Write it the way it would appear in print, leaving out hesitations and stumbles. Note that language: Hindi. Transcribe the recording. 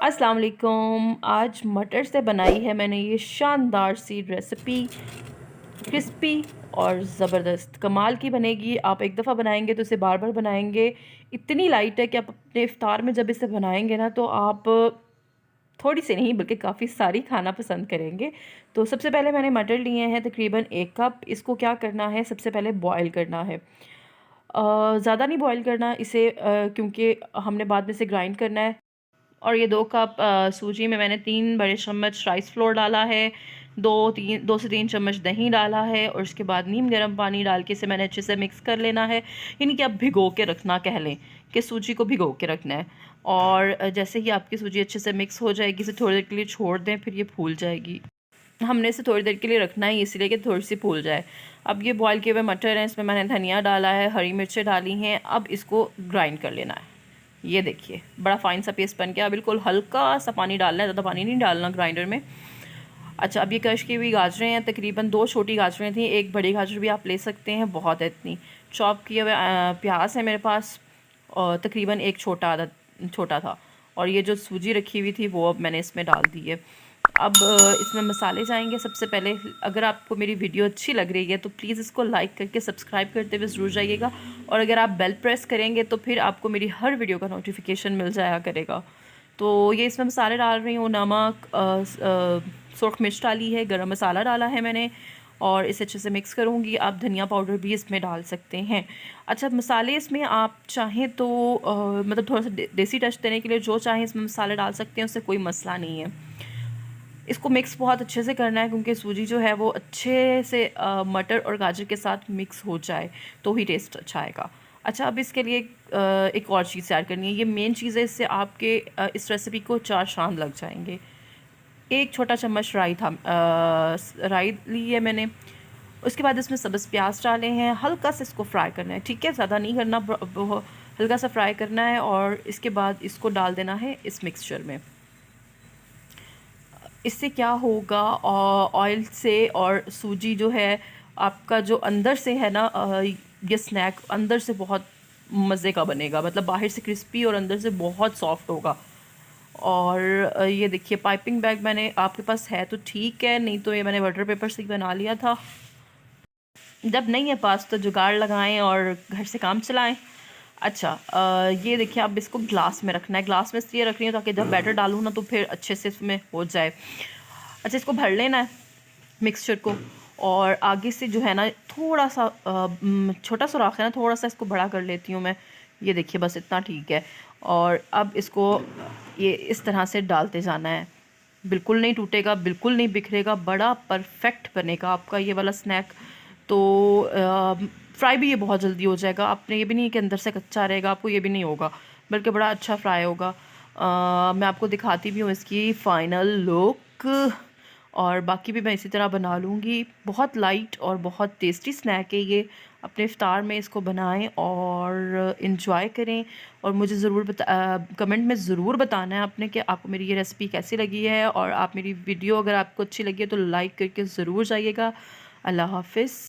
अस्सलाम वालेकुम। आज मटर से बनाई है मैंने ये शानदार सी रेसिपी, क्रिस्पी और ज़बरदस्त कमाल की बनेगी। आप एक दफ़ा बनाएंगे तो इसे बार बार बनाएंगे। इतनी लाइट है कि आप अपने इफ्तार में जब इसे बनाएंगे ना तो आप थोड़ी सी नहीं बल्कि काफ़ी सारी खाना पसंद करेंगे। तो सबसे पहले मैंने मटर लिए हैं तकरीबन 1 कप। इसको क्या करना है, सबसे पहले बॉयल करना है। ज़्यादा नहीं बॉयल करना इसे, क्योंकि हमने बाद में इसे ग्राइंड करना है। और ये 2 कप सूजी में मैंने 3 बड़े चम्मच राइस फ्लोर डाला है, 2 से 3 चम्मच दही डाला है और उसके बाद नीम गर्म पानी डाल के इसे मैंने अच्छे से मिक्स कर लेना है। यानी कि आप भिगो के रखना, कह लें कि सूजी को भिगो के रखना है। और जैसे ही आपकी सूजी अच्छे से मिक्स हो जाएगी, इसे थोड़ी देर के लिए छोड़ दें, फिर ये फूल जाएगी। हमने इसे थोड़ी देर के लिए रखना है इसलिए कि थोड़ी सी फूल जाए। अब ये बॉयल किए हुए मटर हैं, इसमें मैंने धनिया डाला है, हरी मिर्चें डाली हैं। अब इसको ग्राइंड कर लेना है। ये देखिए बड़ा फाइन सा पेस्ट बन गया। बिल्कुल हल्का सा पानी डालना है, ज़्यादा पानी नहीं डालना ग्राइंडर में। अच्छा, अब ये क्रश की हुई गाजरें हैं, तकरीबन 2 छोटी गाजरें थी, एक बड़ी गाजर भी आप ले सकते हैं, बहुत है इतनी। चॉप किए हुए प्याज है मेरे पास, और तकरीबन एक छोटा था। और ये जो सूजी रखी हुई थी वो अब मैंने इसमें डाल दी है। अब इसमें मसाले जाएंगे। सबसे पहले, अगर आपको मेरी वीडियो अच्छी लग रही है तो प्लीज़ इसको लाइक करके सब्सक्राइब करते हुए ज़रूर जाइएगा। और अगर आप बेल प्रेस करेंगे तो फिर आपको मेरी हर वीडियो का नोटिफिकेशन मिल जाया करेगा। तो ये इसमें मसाले डाल रही हूँ। नमक, सुर्ख मिर्च डाली है, गरम मसाला डाला है मैंने, और इसे अच्छे से मिक्स करूँगी। आप धनिया पाउडर भी इसमें डाल सकते हैं। अच्छा, मसाले इसमें आप चाहें तो मतलब थोड़ा सा देसी टच देने के लिए जो चाहें इसमें मसाले डाल सकते हैं, उससे कोई मसला नहीं है। इसको मिक्स बहुत अच्छे से करना है क्योंकि सूजी जो है वो अच्छे से मटर और गाजर के साथ मिक्स हो जाए तो ही टेस्ट अच्छा आएगा। अच्छा, अब इसके लिए एक और चीज़ तैयार करनी है। ये मेन चीज़ है, इससे आपके इस रेसिपी को 4 चांद लग जाएंगे। 1 छोटा चम्मच राई था, राई ली है मैंने। उसके बाद इसमें सब्ज़ प्याज डाले हैं, हल्का से इसको फ्राई करना है, ठीक है, ज़्यादा नहीं करना, हल्का सा फ्राई करना है। और इसके बाद इसको डाल देना है इस मिक्सचर में। इससे क्या होगा, ऑयल से और सूजी जो है आपका जो अंदर से है ना, ये स्नैक अंदर से बहुत मज़े का बनेगा। मतलब बाहर से क्रिस्पी और अंदर से बहुत सॉफ्ट होगा। और ये देखिए पाइपिंग बैग मैंने, आपके पास है तो ठीक है, नहीं तो ये मैंने बटर पेपर से ही बना लिया था। जब नहीं है पास तो जुगाड़ लगाएं और घर से काम चलाएं। अच्छा, ये देखिए अब इसको ग्लास में रखना है। ग्लास में इसलिए रख रही हूँ ताकि जब बैटर डालूँ ना तो फिर अच्छे से इसमें हो जाए। अच्छा, इसको भर लेना है मिक्सचर को। और आगे से जो है ना थोड़ा सा छोटा सुराख है ना, थोड़ा सा इसको बड़ा कर लेती हूँ मैं। ये देखिए बस इतना ठीक है। और अब इसको ये इस तरह से डालते जाना है। बिल्कुल नहीं टूटेगा, बिल्कुल नहीं बिखरेगा, बड़ा परफेक्ट बनेगा आपका ये वाला स्नैक। तो फ्राई भी ये बहुत जल्दी हो जाएगा। आपने ये भी नहीं कि अंदर से कच्चा रहेगा, आपको ये भी नहीं होगा, बल्कि बड़ा अच्छा फ्राई होगा। मैं आपको दिखाती भी हूँ इसकी फ़ाइनल लुक। और बाकी भी मैं इसी तरह बना लूँगी। बहुत लाइट और बहुत टेस्टी स्नैक है ये। अपने इफ्तार में इसको बनाएं और इन्जॉय करें। और मुझे ज़रूर कमेंट में ज़रूर बताना है आपने कि आपको मेरी ये रेसिपी कैसी लगी है। और आप मेरी वीडियो अगर आपको अच्छी लगी है तो लाइक करके ज़रूर जाइएगा। अल्लाह हाफ़िज़।